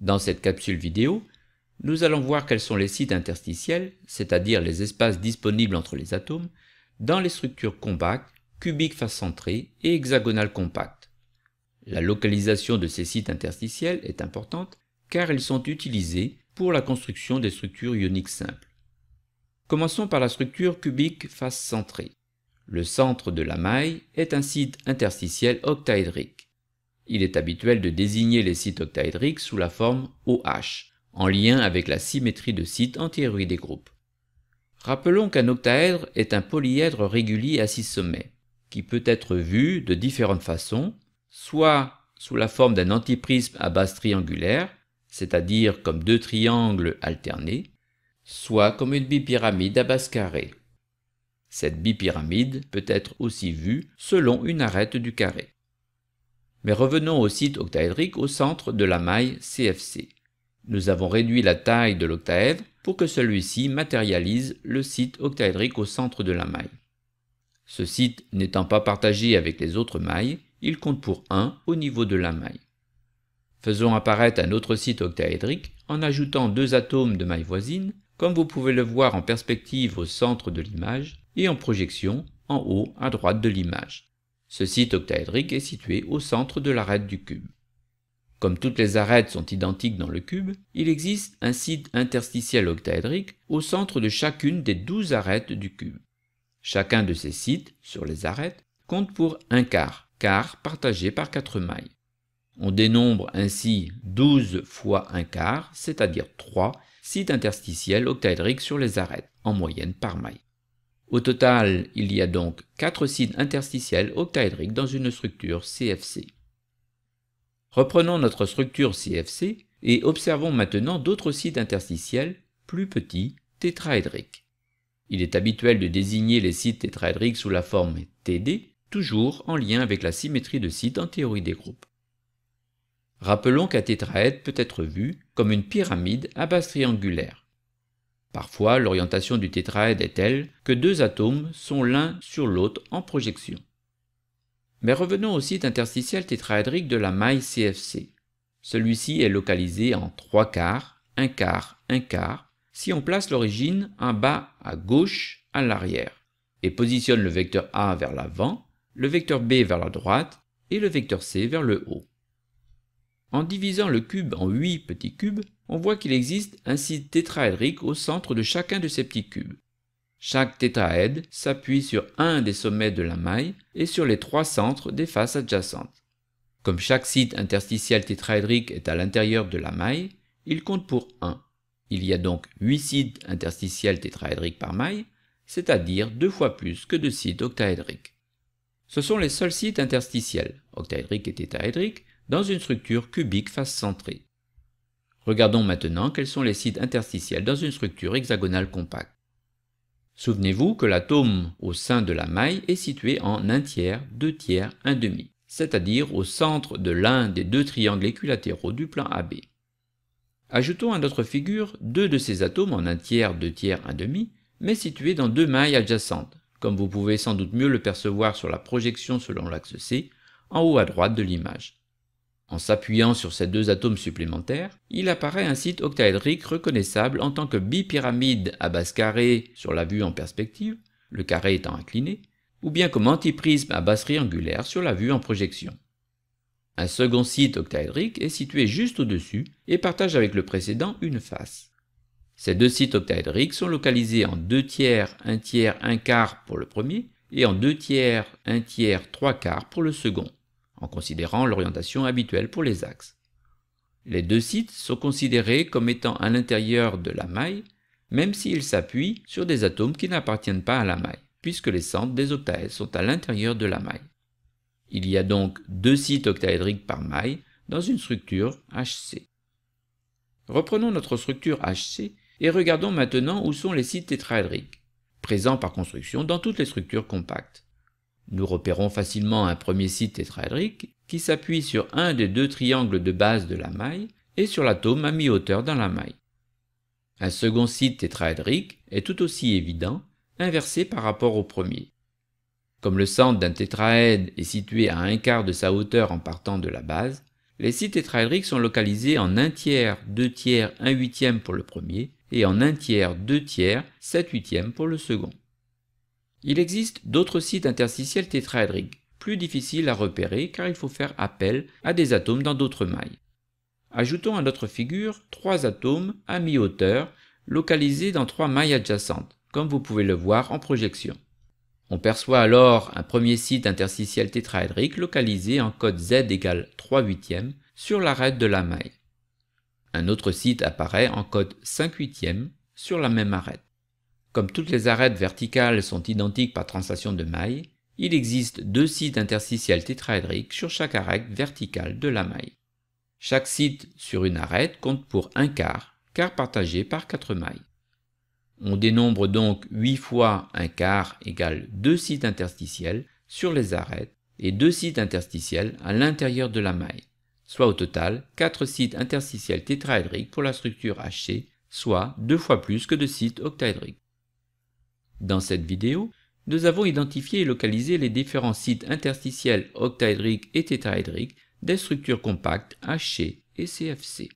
Dans cette capsule vidéo, nous allons voir quels sont les sites interstitiels, c'est-à-dire les espaces disponibles entre les atomes, dans les structures compactes, cubiques face centrée et hexagonales compactes. La localisation de ces sites interstitiels est importante car ils sont utilisés pour la construction des structures ioniques simples. Commençons par la structure cubique face centrée. Le centre de la maille est un site interstitiel octaédrique. Il est habituel de désigner les sites octaédriques sous la forme OH, en lien avec la symétrie de sites en théorie des groupes. Rappelons qu'un octaèdre est un polyèdre régulier à 6 sommets, qui peut être vu de différentes façons, soit sous la forme d'un antiprisme à base triangulaire, c'est-à-dire comme deux triangles alternés, soit comme une bipyramide à base carrée. Cette bipyramide peut être aussi vue selon une arête du carré. Mais revenons au site octaédrique au centre de la maille CFC. Nous avons réduit la taille de l'octaèdre pour que celui-ci matérialise le site octaédrique au centre de la maille. Ce site n'étant pas partagé avec les autres mailles, il compte pour 1 au niveau de la maille. Faisons apparaître un autre site octaédrique en ajoutant 2 atomes de maille voisine, comme vous pouvez le voir en perspective au centre de l'image et en projection en haut à droite de l'image. Ce site octaédrique est situé au centre de l'arête du cube. Comme toutes les arêtes sont identiques dans le cube, il existe un site interstitiel octaédrique au centre de chacune des 12 arêtes du cube. Chacun de ces sites, sur les arêtes, compte pour un quart partagé par 4 mailles. On dénombre ainsi 12 fois un quart, c'est-à-dire 3 sites interstitiels octaédriques sur les arêtes, en moyenne par maille. Au total, il y a donc 4 sites interstitiels octaédriques dans une structure CFC. Reprenons notre structure CFC et observons maintenant d'autres sites interstitiels plus petits, tétraédriques. Il est habituel de désigner les sites tétraédriques sous la forme TD, toujours en lien avec la symétrie de sites en théorie des groupes. Rappelons qu'un tétraèdre peut être vu comme une pyramide à base triangulaire. Parfois, l'orientation du tétraèdre est telle que 2 atomes sont l'un sur l'autre en projection. Mais revenons au site interstitiel tétraédrique de la maille CFC. Celui-ci est localisé en 3 quarts, 1 quart, 1 quart, si on place l'origine en bas à gauche à l'arrière, et positionne le vecteur A vers l'avant, le vecteur B vers la droite et le vecteur C vers le haut. En divisant le cube en 8 petits cubes, on voit qu'il existe un site tétraédrique au centre de chacun de ces petits cubes. Chaque tétraèdre s'appuie sur un des sommets de la maille et sur les 3 centres des faces adjacentes. Comme chaque site interstitiel tétraédrique est à l'intérieur de la maille, il compte pour 1. Il y a donc 8 sites interstitiels tétraédriques par maille, c'est-à-dire 2 fois plus que de sites octaédriques. Ce sont les seuls sites interstitiels, octaédriques et tétraédriques, dans une structure cubique face centrée. Regardons maintenant quels sont les sites interstitiels dans une structure hexagonale compacte. Souvenez-vous que l'atome au sein de la maille est situé en 1 tiers, 2 tiers, 1 demi, c'est-à-dire au centre de l'un des 2 triangles équilatéraux du plan AB. Ajoutons à notre figure 2 de ces atomes en 1 tiers, 2 tiers, 1 demi, mais situés dans 2 mailles adjacentes, comme vous pouvez sans doute mieux le percevoir sur la projection selon l'axe C, en haut à droite de l'image. En s'appuyant sur ces 2 atomes supplémentaires, il apparaît un site octaédrique reconnaissable en tant que bipyramide à base carrée sur la vue en perspective, le carré étant incliné, ou bien comme antiprisme à base triangulaire sur la vue en projection. Un second site octaédrique est situé juste au-dessus et partage avec le précédent une face. Ces 2 sites octaédriques sont localisés en 2 tiers, 1 tiers, 1 quart pour le premier et en 2 tiers, 1 tiers, 3 quarts pour le second, en considérant l'orientation habituelle pour les axes. Les 2 sites sont considérés comme étant à l'intérieur de la maille, même s'ils s'appuient sur des atomes qui n'appartiennent pas à la maille, puisque les centres des octaèdres sont à l'intérieur de la maille. Il y a donc 2 sites octaédriques par maille dans une structure HC. Reprenons notre structure HC et regardons maintenant où sont les sites tétraédriques, présents par construction dans toutes les structures compactes. Nous repérons facilement un premier site tétraédrique qui s'appuie sur un des 2 triangles de base de la maille et sur l'atome à mi-hauteur dans la maille. Un second site tétraédrique est tout aussi évident, inversé par rapport au premier. Comme le centre d'un tétraèdre est situé à 1 quart de sa hauteur en partant de la base, Les sites tétraédriques sont localisés en 1 tiers, 2 tiers, 1 huitième pour le premier et en 1 tiers, 2 tiers, 7 huitièmes pour le second. Il existe d'autres sites interstitiels tétraédriques, plus difficiles à repérer car il faut faire appel à des atomes dans d'autres mailles. Ajoutons à notre figure 3 atomes à mi-hauteur localisés dans 3 mailles adjacentes, comme vous pouvez le voir en projection. On perçoit alors un premier site interstitiel tétraédrique localisé en code Z égale 3 huitièmes sur l'arête de la maille. Un autre site apparaît en code 5 huitièmes sur la même arête. Comme toutes les arêtes verticales sont identiques par translation de maille, il existe 2 sites interstitiels tétraédriques sur chaque arête verticale de la maille. Chaque site sur une arête compte pour un quart partagé par 4 mailles. On dénombre donc 8 fois un quart égale 2 sites interstitiels sur les arêtes et 2 sites interstitiels à l'intérieur de la maille, soit au total 4 sites interstitiels tétraédriques pour la structure HC, soit 2 fois plus que de sites octaédriques. Dans cette vidéo, nous avons identifié et localisé les différents sites interstitiels octaédriques et tétraédriques des structures compactes HC et CFC.